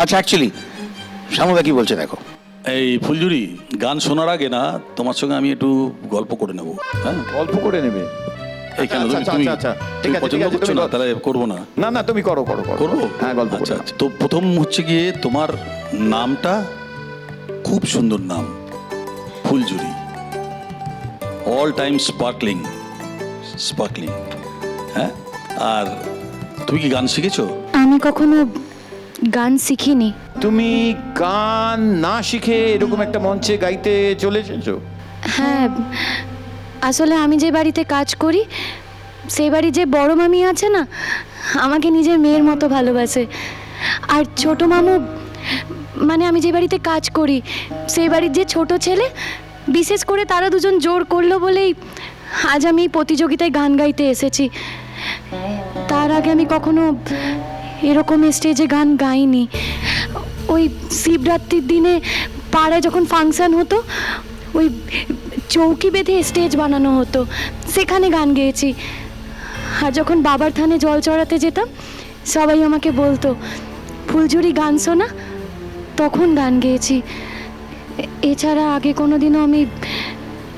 আচ্ছা, অ্যাকচুয়ালি শ্যামলদা কি বলছে দেখো। এই ফুলঝুরি, গান শোনার আগে না তোমার সঙ্গে আমি একটু গল্প করে নেবো। হ্যাঁ, গল্প করে নেবে? এই কেন আচ্ছা, তুমি আচ্ছা, তুমি ঠিক আছে, পছন্দ ঠিক আছে, করছো তুমি না? বলো। তাহলে করবো না। না না, তুমি করো করো করো। করবো? হ্যাঁ, গল্প আচ্ছা করো। আচ্ছা। তো প্রথম হচ্ছে গিয়ে তোমার নামটা খুব সুন্দর নাম, Phuljhuri. All time sparkling sparkling. হ্যাঁ, আর তুমি কি গান শিখেছো? আমি কখনো গান শিখিনি। তুমি গান না শিখে এরকম একটা মঞ্চে গাইতে চলে এসেছো? হ্যাঁ, আসলে আমি যে বাড়িতে কাজ করি সেই বাড়ির যে বড় মামি আছে না, আমাকে নিজের মেয়ের মতো ভালোবাসে। আর ছোট মামু, মানে আমি যে বাড়িতে কাজ করি সেই বাড়ির যে ছোট ছেলে, বিশেষ করে তারা দুজন জোর করলো বলেই আজ আমি এই প্রতিযোগিতায় গান গাইতে এসেছি। তার আগে আমি কখনো এরকম স্টেজে গান গাইনি। ওই শিবরাত্রির দিনে পাড়ায় যখন ফাংশন হতো, ওই চৌকি বেঁধে স্টেজ বানানো হতো, সেখানে গান গেয়েছি। আর যখন বাবার থানে জল চড়াতে যেতাম, সবাই আমাকে বলতো ফুলঝুরি গান শোনা, তখন গান গেয়েছি। এছাড়া আগে কোনোদিনও আমি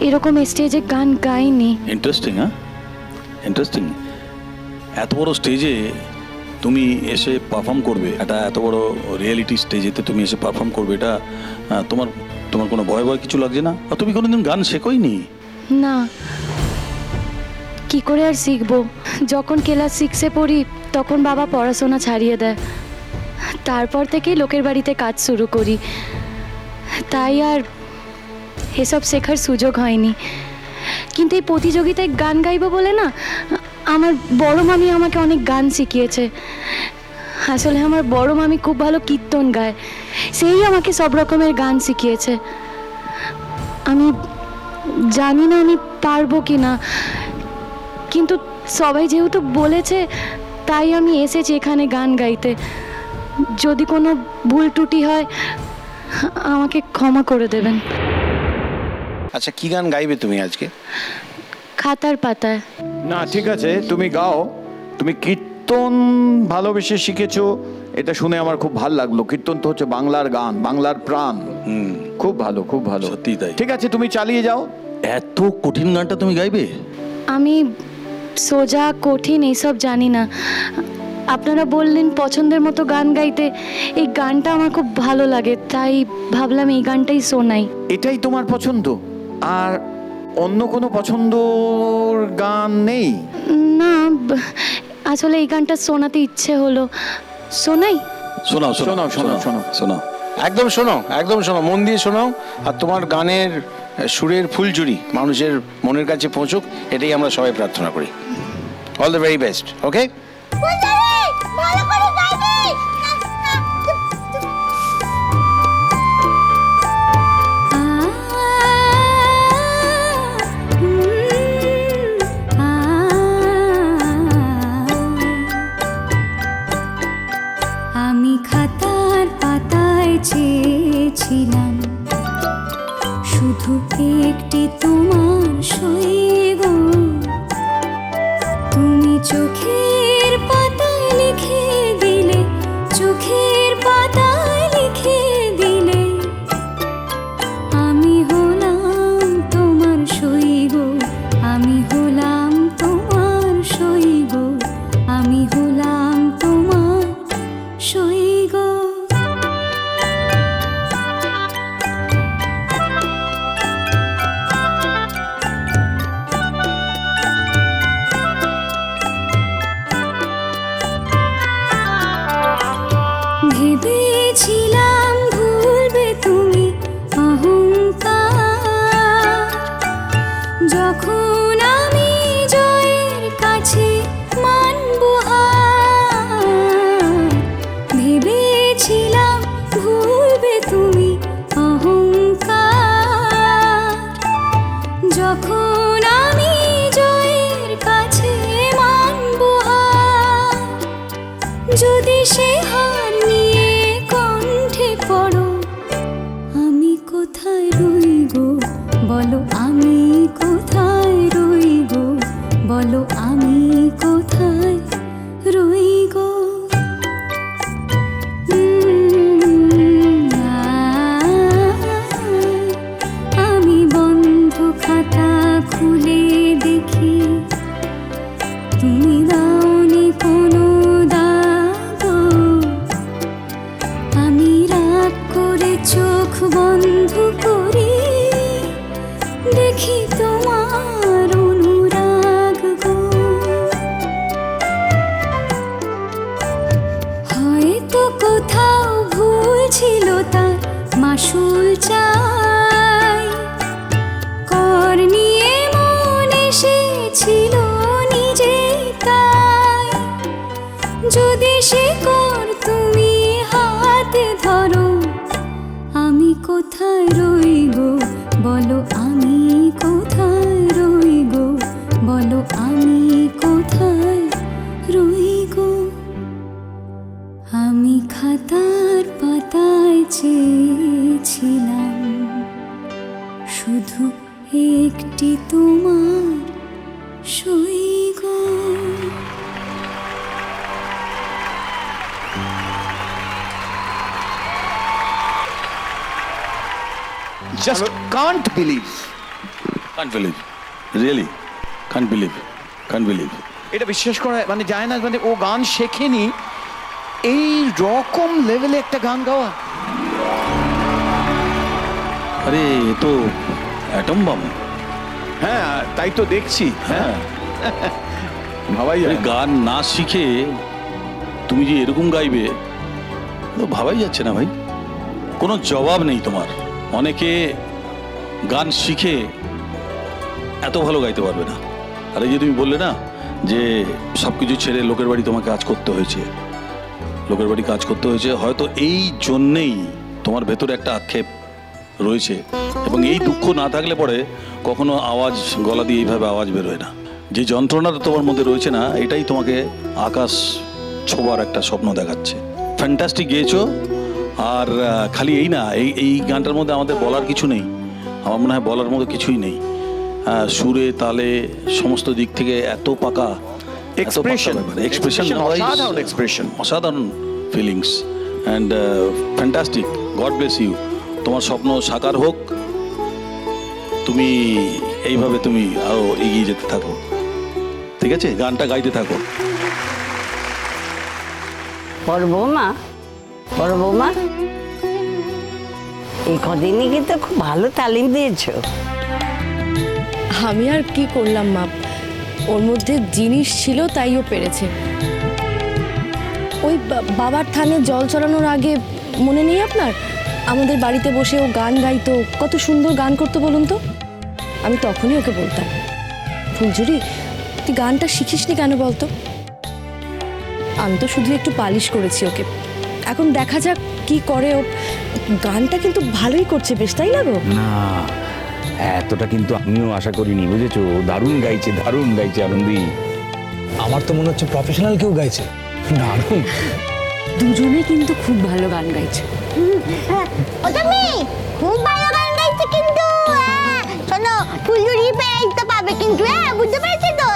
এরকম স্টেজে গান গাইনি। ইন্টারেস্টিং। হ্যাঁ, ইন্টারেস্টিং। এত বড় স্টেজে তুমি এসে পারফর্ম করবে, এটা এত বড় রিয়েলিটি স্টেজেতে তুমি এসে পারফর্ম করবে, এটা তোমার তোমার কোনো ভয় ভয় কিছু লাগছে না? আর তুমি কোনোদিন গান শেখোইনি? না, কি করে আর শিখবো? যখন ক্লাস 6-এ পড়ি তখন বাবা পড়াশোনা ছাড়িয়ে দেয়। তারপর থেকেই লোকের বাড়িতে কাজ শুরু করি, তাই আর এসব শেখার সুযোগ হয়নি। কিন্তু এই প্রতিযোগিতায় গান গাইবো বলে না, আমার বড় মামি আমাকে অনেক গান শিখিয়েছে। আসলে আমার বড় মামি খুব ভালো কীর্তন গায়, সেই আমাকে সব রকমের গান শিখিয়েছে। আমি জানি না আমি পারবো কি না, কিন্তু সবাই যেহেতু বলেছে তাই আমি এসেছি এখানে গান গাইতে। যদি কোনো ভুল ত্রুটি হয় আমাকে ক্ষমা করে দেবেন। আচ্ছা, কি গান গাইবে তুমি আজকে? খাতার পাতায়। না, ঠিক আছে, তুমি গাও। তুমি কীর্তন ভালোবেসে শিখেছো, এটা শুনে আমার খুব ভালো লাগলো। কীর্তন তো হচ্ছে বাংলার গান, বাংলার প্রাণ। খুব ভালো, খুব ভালো। সত্যিই তাই। ঠিক আছে, তুমি চালিয়ে যাও। এত কঠিন গানটা তুমি গাইবে? আমি সোজা কঠিন এইসব জানি না। আপনারা বললেন পছন্দের মতো গান গাইতে, এই গানটা আমার খুব ভালো লাগে, তাই ভাবলাম এই গানটাই শোনাই। এটাই তোমার পছন্দ? আর অন্য কোনো পছন্দর গান নেই? না, আসলে এই গানটা শোনাতে ইচ্ছে হলো, শোনাই। শোনাও শোনাও, শোনাও, শোনাও। শোনাও। একদম শোনো, একদম শোনো, মন দিয়ে শোনাও। আর তোমার গানের সুরের ফুলঝুরি মানুষের মনের কাছে পৌঁছুক, এটাই আমরা সবাই প্রার্থনা করি। All the very best. Okay, ভালো করে গাইবে। আমি খাতার পাতায় চেয়েছিলাম শুধু একটি তোমার সই গো, তুমি চোখের পাতায় লিখে দিলে, চোখের পাতায় লিখে দিলে, আমি হলাম তোমার সই গো, আমি হলাম তোমার সই গো, আমি হলাম তোমার সই গো। ভেবেছিলাম ভুলবে তুমি অহংকার, যখন আমি জয়ের কাছে মানব হার। ভেবেছিলাম ভুলবে তুমি অহংকার, যখন আমি জয়ের কাছে মানব হার। যদি সে হার নিয়ে কণ্ঠে পড়ো, আমি কোথায় রই গো বলো, আমি কোথায় রই গো বলো, আমি কোথায় রই গো। চোখ বন্ধ করে দেখি তোমার অনুরাগ গো। হয়তো কোথাও ভুল ছিল তার মাসুল চাই, কর নিয়ে মন এসেছিল নিজে তাই। যদি সে কর তুমি হাতে ধরো, আমি কোথায় রই গো বলো, আমি কোথায় রই গো বলো, আমি কোথায় রই গো। আমি খাতার পাতায় চেয়েছিলাম শুধু একটি তোমার সই গো। Just can't believe. Can't believe, really can't believe, can't believe. এটা বিশ্বাস করা মানে যায় না, মানে ও গান শেখেনি, এই রকম লেভেলে একটা গান গাওয়া। আরে এ তো অ্যাটম বাম। হ্যাঁ তাই তো দেখছি। হ্যাঁ, ভাবাই আরে যায় না। গান না শিখে তুমি যে এরকম গাইবে তো ভাবাই যাচ্ছে না ভাই। কোনো জবাব নেই তোমার। অনেকে গান শিখে এত ভালো গাইতে পারবে না। আর এই যে তুমি বললে না যে সব কিছু ছেড়ে লোকের বাড়ি তোমাকে কাজ করতে হয়েছে, লোকের বাড়ি কাজ করতে হয়েছে, হয়তো এই জন্যেই তোমার ভেতরে একটা আক্ষেপ রয়েছে। এবং এই দুঃখ না থাকলে পরে কখনো আওয়াজ, গলা দিয়ে এইভাবে আওয়াজ বেরোয় না। যে যন্ত্রণাটা তোমার মধ্যে রয়েছে না, এটাই তোমাকে আকাশ ছোঁয়ার একটা স্বপ্ন দেখাচ্ছে। ফ্যান্টাস্টিক গেয়েছো। আর খালি এই না, এই গানটার মধ্যে আমাদের বলার কিছু নেই। আমার মনে হয় বলার মতো কিছুই নেই। সুরে তালে সমস্ত দিক থেকে এত পাকা, Expression. এক্সপ্রেশন, অসাধারণ expression. অসাধারণ feelings and fantastic. God bless you. তোমার স্বপ্ন সাকার হোক। তুমি এইভাবে তুমি আরো এগিয়ে যেতে থাকো, ঠিক আছে? গানটা গাইতে থাকো। বড় বৌমা, বড় বৌমা, এই কদিনই কিন্তু খুব ভালো তালিম দিয়েছো। আমি আর কি করলাম মা, ওর মধ্যে জিনিস ছিল তাই ও পেরেছে। ওই বাবার থানে জল চড়ানোর আগে মনে নেই আপনার, আমাদের বাড়িতে বসে ও গান গাইতো, কত সুন্দর গান করতো বলুন তো। আমি তখনই ওকে বলতাম, ফুলঝুরি তুই গানটা শিখিসনি কেন বলতো। আমি তো শুধু একটু পালিশ করেছি ওকে, এখন দেখা যাক কি করে ও। গানটা কিন্তু ভালোই করছে বেশ, তাই না গো? না, এতটা কিন্তু আমিও আশা করিনি, বুঝেছো? দারুণ গাইছে, দারুণ গাইছে আনন্দী। আমার তো মনে হচ্ছে প্রফেশনাল কেউ গাইছে, দারুণ। দুজনে কিন্তু খুব ভালো গান গাইছে। ওটা মেয়ে খুব ভালো গান গাইছে কিন্তু। শোনো, ফুলঝুরি প্রাইজ তো পাবে কিন্তু, বুঝতে পেরেছি তো।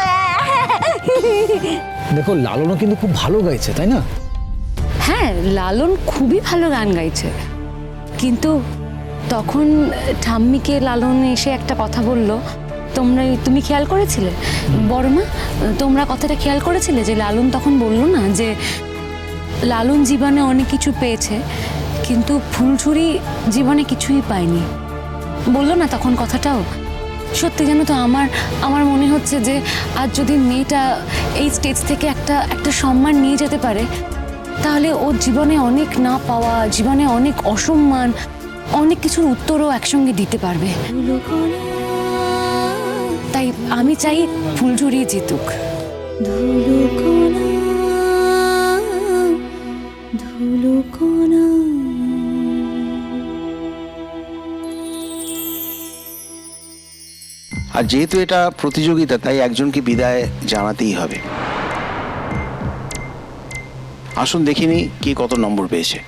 দেখো লালনও কিন্তু খুব ভালো গাইছে, তাই না? হ্যাঁ, লালন খুবই ভালো গান গাইছে, কিন্তু তখন ঠাম্মিকে লালন এসে একটা কথা বলল, তুমি খেয়াল করেছিলে বড়মা? তোমরা কথাটা খেয়াল করেছিলে যে লালন তখন বলল না যে লালন জীবনে অনেক কিছু পেয়েছে কিন্তু ফুলঝুরি জীবনে কিছুই পায়নি, বললো না তখন কথাটাও? সত্যি জানো তো, আমার মনে হচ্ছে যে আজ যদি মেয়েটা এই স্টেজ থেকে একটা সম্মান নিয়ে যেতে পারে, তাহলে ওর জীবনে অনেক না পাওয়া, জীবনে অনেক অসম্মান, অনেক কিছুর উত্তরও একসঙ্গে দিতে পারবে। তাই আমি চাই ফুলঝুরি জিতুক। আর যেহেতু এটা প্রতিযোগিতা, তাই একজনকে বিদায় জানাতেই হবে। আসুন দেখিনি কে কত নম্বর পেয়েছে।